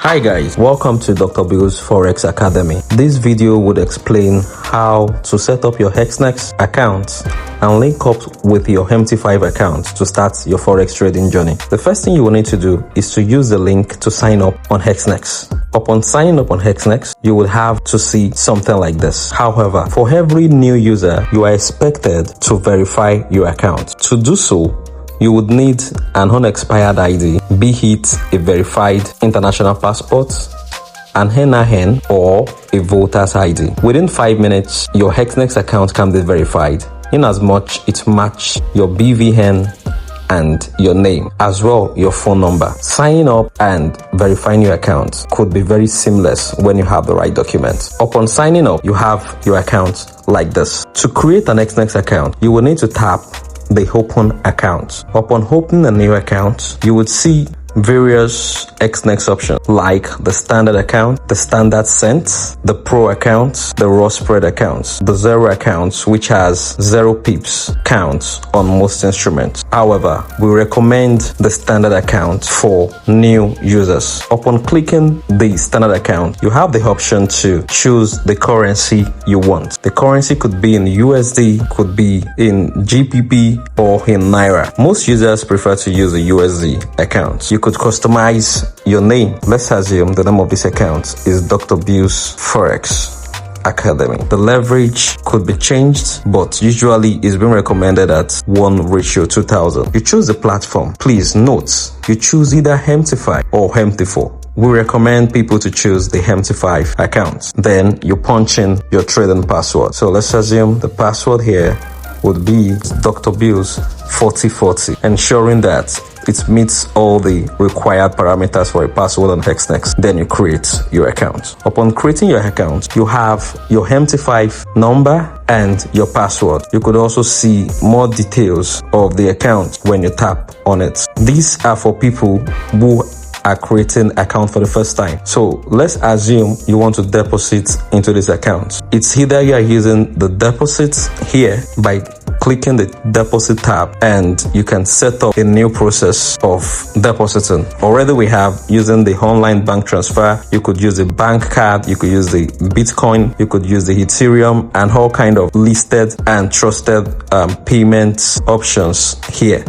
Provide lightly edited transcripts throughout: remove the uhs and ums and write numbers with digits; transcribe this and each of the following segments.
Hi guys, welcome to Dr. Bill's Forex Academy. This video would explain how to set up your Exness account and link up with your MT5 account to start your Forex trading journey. The first thing you will need to do is to use the link to sign up on Exness. Upon signing up on Exness, you will have to see something like this. However, for every new user, you are expected to verify your account. To do so, you would need an unexpired ID, be it a verified international passport, an NIN, or a voter's ID. Within 5 minutes, your Exness account can be verified, in as much it matches your BVN and your name, as well your phone number. Signing up and verifying your account could be very seamless when you have the right documents. Upon signing up, you have your account like this. To create an Exness account, you will need to tap the open account. Upon opening a new account, you would see various Exness options like the standard account, the standard cent, the pro account, the raw spread accounts, the zero accounts, which has 0 pips count on most instruments. However, we recommend the standard account for new users. Upon clicking the standard account, you have the option to choose the currency you want. The currency could be in USD, could be in GBP, or in Naira. Most users prefer to use a USD account. You could customize your name. Let's assume the name of this account is Dr. Bill's Forex Academy. The leverage could be changed, but usually it's been recommended at 1:2000. You choose the platform. Please note, you choose either MT5 or MT4. We recommend people to choose the MT5 account. Then you punch in your trading password. So let's assume the password here would be Dr. Bill's 4040, ensuring that it meets all the required parameters for a password on Exness. Then you create your account. Upon creating your account, you have your MT5 number and your password. You could also see more details of the account when you tap on it. These are for people who are creating account for the first time. So let's assume you want to deposit into this account. It's either you are using the deposit here by clicking the deposit tab, and you can set up a new process of depositing. Already we have using the online bank transfer. You could use a bank card, you could use the Bitcoin, you could use the Ethereum, and all kind of listed and trusted payment options here.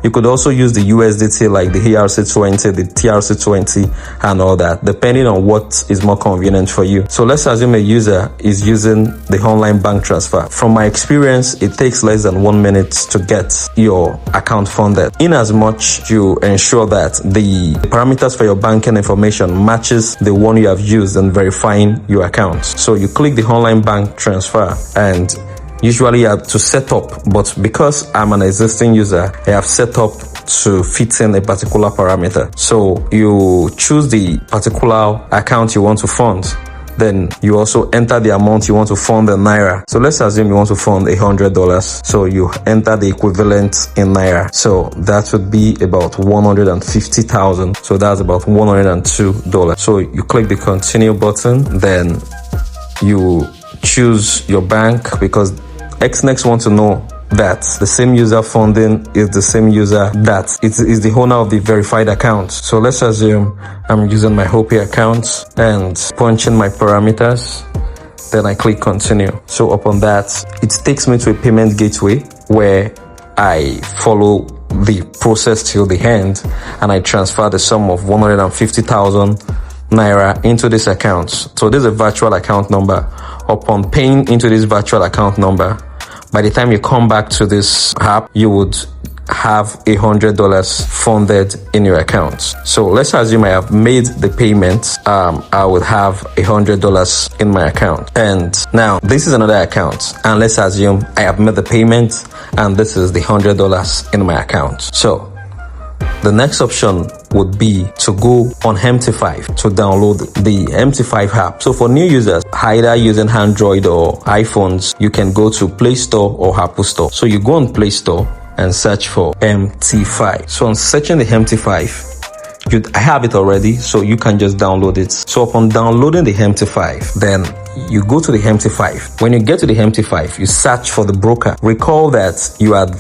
You could also use the USDT like the ERC20, the TRC20, and all that, depending on what is more convenient for you. So let's assume a user is using the online bank transfer. From my experience, it takes less than 1 minute to get your account funded. In as much you ensure that the parameters for your banking information matches the one you have used in verifying your account. So you click the online bank transfer, and usually you have to set up, but because I'm an existing user, I have set up to fit in a particular parameter. So you choose the particular account you want to fund. Then you also enter the amount you want to fund in Naira. So let's assume you want to fund $100. So you enter the equivalent in Naira. So that would be about 150,000. So that's about $102. So you click the continue button, then you choose your bank, because Exness wants to know that the same user funding is the same user that is the owner of the verified account. So let's assume I'm using my Hopi account and punching my parameters. Then I click continue. So upon that, it takes me to a payment gateway where I follow the process till the end, and I transfer the sum of 150,000 Naira into this account. So this is a virtual account number. Upon paying into this virtual account number, by the time you come back to this app, you would have $100 funded in your account. So let's assume I have made the payment. I would have $100 in my account. And now this is another account. And let's assume I have made the payment, and this is the $100 in my account. So the next option would be to go on MT5 to download the MT5 app. So for new users, either using Android or iPhones, you can go to Play Store or Apple Store. So you go on Play Store and search for MT5. So on searching the MT5, I have it already, so you can just download it. So upon downloading the MT5, then you go to the MT5. When you get to the MT5, you search for the broker. Recall that you had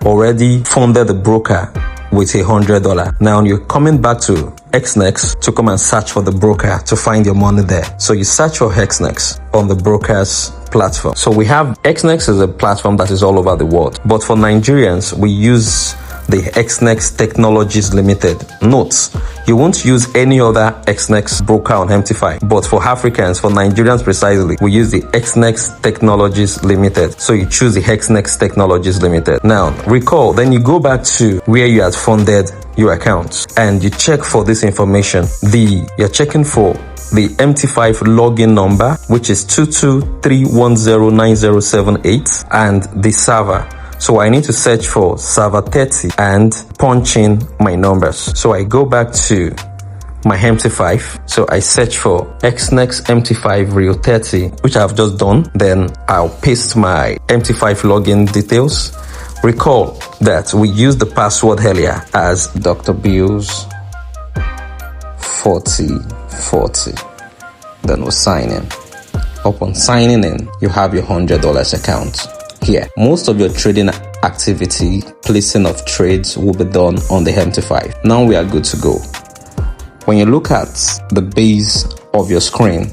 already funded the broker with $100. Now you're coming back to Exness to come and search for the broker to find your money there. So you search for Exness on the broker's platform. So we have Exness is a platform that is all over the world, but for Nigerians, we use the Exness Technologies Limited. Note, you won't use any other Exness broker on MT5, but for Africans, for Nigerians precisely, we use the Exness Technologies Limited. So you choose the Exness Technologies Limited. Now, recall, then you go back to where you had funded your accounts and you check for this information. You're checking for the MT5 login number, which is 223109078, and the server. So I need to search for server 30 and punch in my numbers. So I go back to my MT5. So I search for Exness MT5 Real 30, which I've just done. Then I'll paste my MT5 login details. Recall that we used the password earlier as Dr. Bills 4040. Then we'll sign in. Upon signing in, you have your $100 account. Here, most of your trading activity, placing of trades will be done on the MT5. Now we are good to go. When you look at the base of your screen,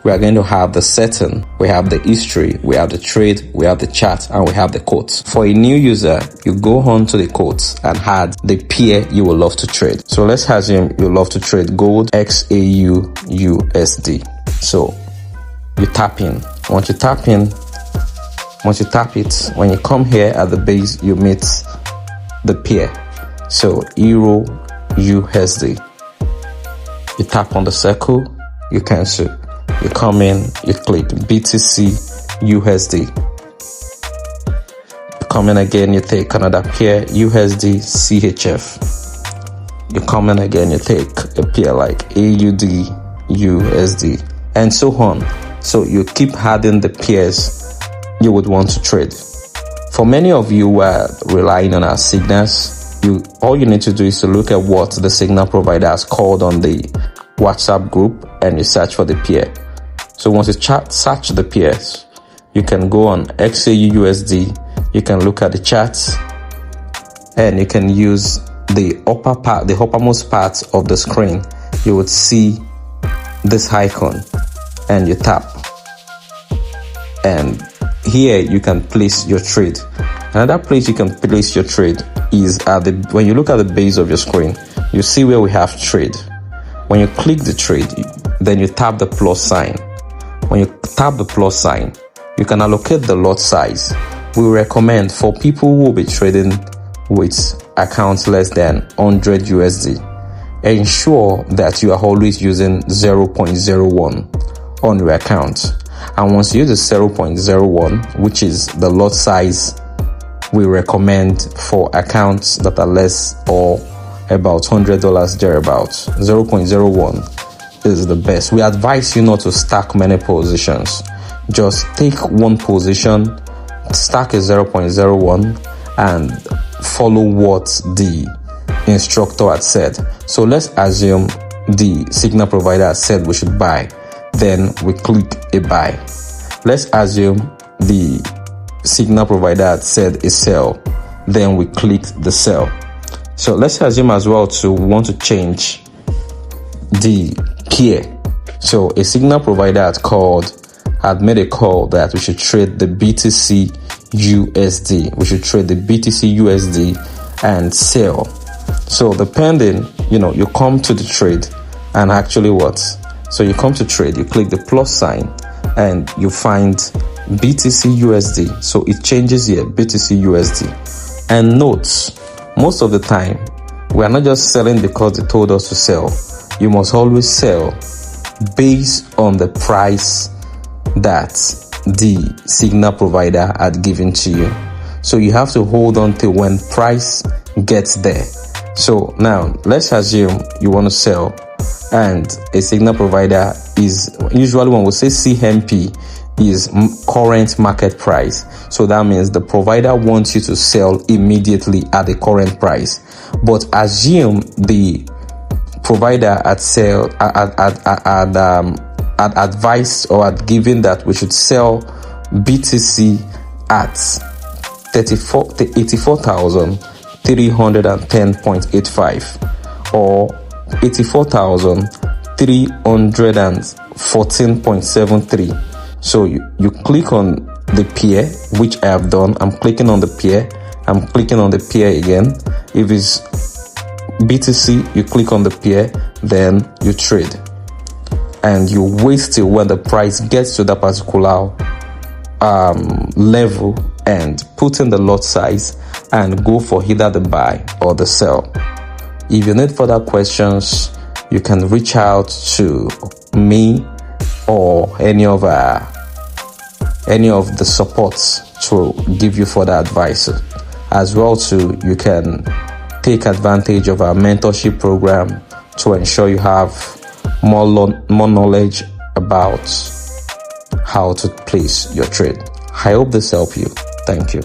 we are going to have the setting, we have the history, we have the trade, we have the chart, and we have the quotes. For a new user, you go on to the quotes and add the pair you will love to trade. So let's assume you love to trade gold XAU USD. So you tap in. Once you tap it, when you come here at the base, you meet the pair. So Euro USD. You tap on the circle, you cancel. You come in, you click BTC USD. You come in again, you take another pair USD CHF. You come in again, you take a pair like AUD USD, and so on. So you keep adding the pairs you would want to trade. For many of you who are relying on our signals, all you need to do is to look at what the signal provider has called on the WhatsApp group and you search for the pair. So once you search the pairs, you can go on XAU USD, you can look at the charts, and you can use the uppermost part of the screen. You would see this icon and you tap, and here you can place your trade. Another place you can place your trade is when you look at the base of your screen, you see where we have trade. When you click the trade, then you tap the plus sign. When you tap the plus sign, you can allocate the lot size. We recommend for people who will be trading with accounts less than 100 USD, ensure that you are always using 0.01 on your account. And once you use the 0.01, which is the lot size we recommend for accounts that are less or about $100 thereabouts, 0.01 is the best. We advise you not to stack many positions. Just take one position, stack a 0.01, and follow what the instructor had said. So let's assume the signal provider has said we should buy, then we click a buy. Let's assume the signal provider had said a sell, then we click the sell. So let's assume as well to want to change the pair. So a signal provider had made a call that we should trade the BTC USD. We should trade the BTC USD and sell. So depending, you come to the trade and actually what? So you come to trade, you click the plus sign and you find BTC USD. So it changes here, BTC USD. And note, most of the time, we are not just selling because they told us to sell. You must always sell based on the price that the signal provider had given to you. So you have to hold on till when price gets there. So now let's assume you want to sell and a signal provider is usually when we say CMP is current market price. So that means the provider wants you to sell immediately at the current price. But assume the provider had advised or had given that we should sell BTC at 84,310.85 or 84,314.73. So you click on the pair, which I have done. I'm clicking on the pair. I'm clicking on the pair again. If it's BTC, you click on the pair, then you trade. And you wait till when the price gets to that particular level and put in the lot size and go for either the buy or the sell. If you need further questions, you can reach out to me or any of the supports to give you further advice. As well too, you can take advantage of our mentorship program to ensure you have more knowledge about how to place your trade. I hope this helped you. Thank you.